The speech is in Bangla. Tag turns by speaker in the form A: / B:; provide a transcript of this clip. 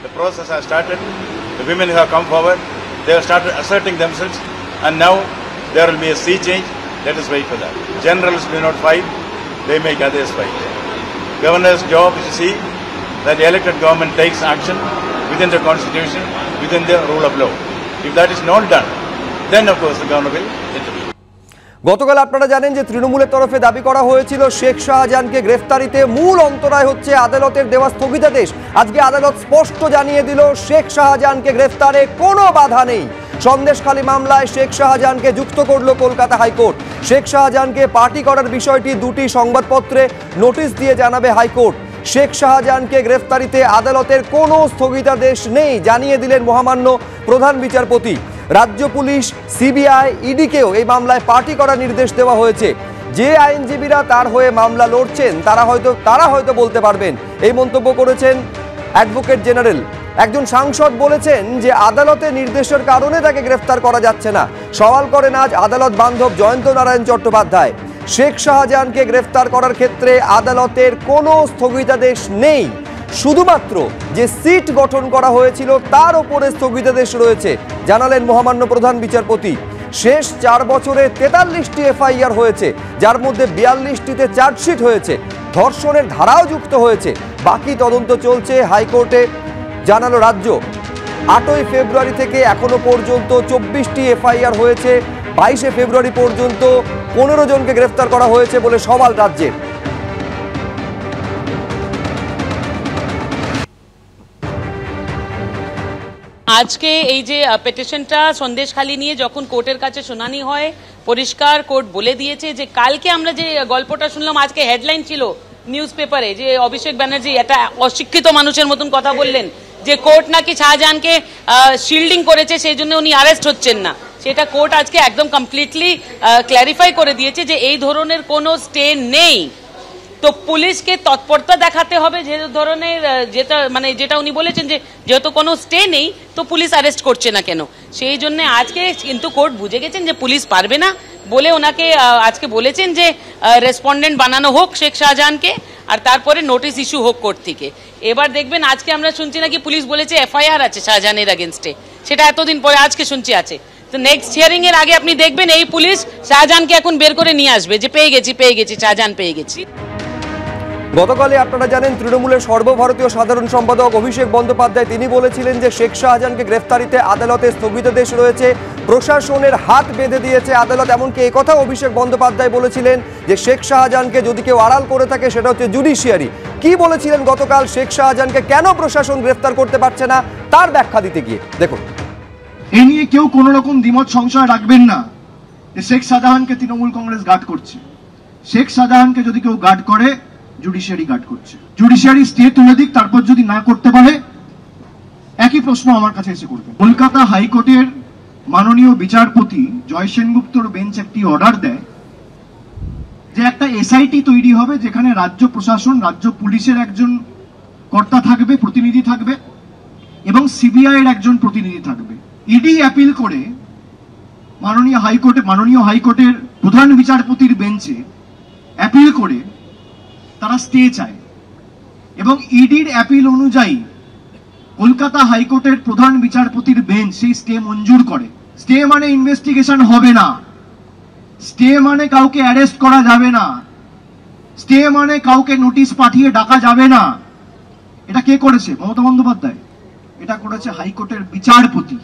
A: The process has started. The women have come forward. They have started asserting themselves, and now there will be a sea change. Let us wait for that. Generals do not fight; they make others fight. Governor's job is to see that the elected government takes action within the constitution, within the rule of law. If that is not done, then of course the governor will intervene.
B: গতকাল আপনারা জানেন যে তৃণমূলের তরফে দাবি করা হয়েছিল শেখ শাহজাহানকে গ্রেফতারিতে মূল অন্তরায় হচ্ছে আদালতের দেওয়া স্থগিতাদেশ। আজকে আদালত স্পষ্ট জানিয়ে দিল শেখ শাহজাহানকে গ্রেফতারে কোনো বাধা নেই। সন্দেশখালী মামলায় শেখ শাহজাহানকে যুক্ত করল কলকাতা হাইকোর্ট। শেখ শাহজাহানকে পার্টি করার বিষয়টি দুটি সংবাদপত্রে নোটিশ দিয়ে জানাবে হাইকোর্ট। শেখ শাহজাহানকে গ্রেফতারিতে আদালতের কোনো স্থগিতাদেশ নেই জানিয়ে দিলেন মহামান্য প্রধান বিচারপতি। রাজ্য পুলিশ, সিবিআই, ইডিকেও এই মামলায় পার্টি করার নির্দেশ দেওয়া হয়েছে। যে আইনজীবীরা তার হয়ে মামলা লড়ছেন তারা হয়তো বলতে পারবেন। এই মন্তব্য করেছেন অ্যাডভোকেট জেনারেল। একজন সাংসদ বলেছেন যে আদালতের নির্দেশের কারণে তাকে গ্রেফতার করা যাচ্ছে না। সওয়াল করেন আজ আদালত বান্ধব জয়ন্ত নারায়ণ চট্টোপাধ্যায়। শেখ শাহজাহানকে গ্রেফতার করার ক্ষেত্রে আদালতের কোনো স্থগিতাদেশ নেই, শুধুমাত্র যে সিট গঠন করা হয়েছিল তার উপরে স্থগিতাদেশ রয়েছে জানালেন মহামান্য প্রধান বিচারপতি। শেষ 4 বছরে 43টি এফআইআর হয়েছে, যার মধ্যে 42টিতে চার্জশিট হয়েছে, ধর্ষণের ধারাও যুক্ত হয়েছে। বাকি তদন্ত চলছে হাইকোর্টে জানালো রাজ্য। 8ই ফেব্রুয়ারি থেকে এখনো পর্যন্ত 24টি এফআইআর হয়েছে। 22শে ফেব্রুয়ারি পর্যন্ত 15 জনকে গ্রেফতার করা হয়েছে বলে সওয়াল রাজ্যের।
C: আজকে এই যে পিটিশনটা সন্দেশখালী নিয়ে যখন কোর্টের কাছে শুনানি হয়, পরিষ্কার কোর্ট বলে দিয়েছে যে কালকে আমরা যে গল্পটা শুনলাম, আজকে হেডলাইন ছিল নিউজ পেপারে যে অভিষেক ব্যানার্জি একটা অশিক্ষিত মানুষের মতন কথা বললেন যে কোর্ট নাকি শাহজাহানকে শিল্ডিং করেছে, সেই জন্য উনি অ্যারেস্ট হচ্ছেন না। সেটা কোর্ট আজকে একদম কমপ্লিটলি ক্ল্যারিফাই করে দিয়েছে যে এই ধরনের কোনো স্টে নেই। তো পুলিশকে তৎপরতা দেখাতে হবে যে ধরনের যেটা উনি বলেছেন যে যেহেতু কোনো স্টে নেই তো পুলিশ অ্যারেস্ট করছে না কেন। সেই জন্য আজকে কিন্তু কোর্ট বুঝে গেছেন যে পুলিশ পারবে না বলে ওনাকে আজকে বলেছেন যে রেসপন্ডেন্ট বানানো হোক শেখ শাহজাহানকে, আর তারপরে নোটিশ ইস্যু হোক কোর্ট থেকে। এবার দেখবেন আজকে আমরা শুনছি নাকি পুলিশ বলেছে এফআইআর আছে শাহজাহানের এগেনস্টে, সেটা এতদিন পরে আজকে শুনছি আছে। তো নেক্সট হিয়ারিং এর আগে আপনি দেখবেন এই পুলিশ শাহজাহানকে এখন বের করে নিয়ে আসবে যে পেয়ে গেছি শাহজাহান পেয়ে গেছি।
B: গতকালে আপনারা জানেন তৃণমূলের সর্বভারতীয় সাধারণ সম্পাদক অভিষেক বন্দ্যোপাধ্যায় তিনি বলেছিলেন যে শেখ শাহজাহানকে গ্রেফতারিতে আদালতে স্থগিতাদেশ রয়েছে, প্রশাসনের হাত বেঁধে দিয়েছে আদালত। এমনকি এই কথা অভিষেক বন্দ্যোপাধ্যায় বলেছিলেন যে শেখ শাহজাহানকে যদি কেউ আড়াল করে থাকে সেটা হচ্ছে জুডিশিয়ারি। কি বলেছিলেন গতকাল শেখ শাহজাহানকে কেন প্রশাসন গ্রেফতার করতে পারছে না তার ব্যাখ্যা দিতে গিয়ে দেখুন।
D: এ নিয়ে কেউ কোন রকম দ্বিমত সংশয় রাখবেন না যে শেখ শাহজাহানকে তৃণমূল কংগ্রেস গার্ড করছে। শেখ শাহজাহানকে যদি কেউ গার্ড করে, জুডিশিয়ারি গার্ড করছে। জুডিশিয়ারি স্টে তুলে দিক, তারপর যদি না করতে পারে একই প্রশ্ন আমার কাছে এসে করবে। কলকাতা হাইকোর্টের মাননীয় বিচারপতি জয় সেনগুপ্তর বেঞ্চ একটি অর্ডার দেয় যে একটা এসআইটি তৈরি হবে যেখানে রাজ্য প্রশাসন, রাজ্য পুলিশের একজন কর্তা থাকবে, প্রতিনিধি থাকবে, এবং সিবিআই এর একজন প্রতিনিধি থাকবে। ইডি অ্যাপিল করে মাননীয় হাইকোর্টের প্রধান বিচারপতির বেঞ্চে অ্যাপিল করে তারা স্টে চায়, এবং ইডির অ্যাপিল অনুযায়ী কলকাতা হাইকোর্টের প্রধান বিচারপতির বেঞ্চ সেই স্টে মঞ্জুর করে। স্টে মানে ইনভেস্টিগেশন হবে না, স্টে মানে কাউকে অ্যারেস্ট করা যাবে না, স্টে মানে কাউকে নোটিশ পাঠিয়ে ডাকা যাবে না। এটা কে করেছে? মমতা বন্দ্যোপাধ্যায়। এটা করেছে হাইকোর্টের বিচারপতি।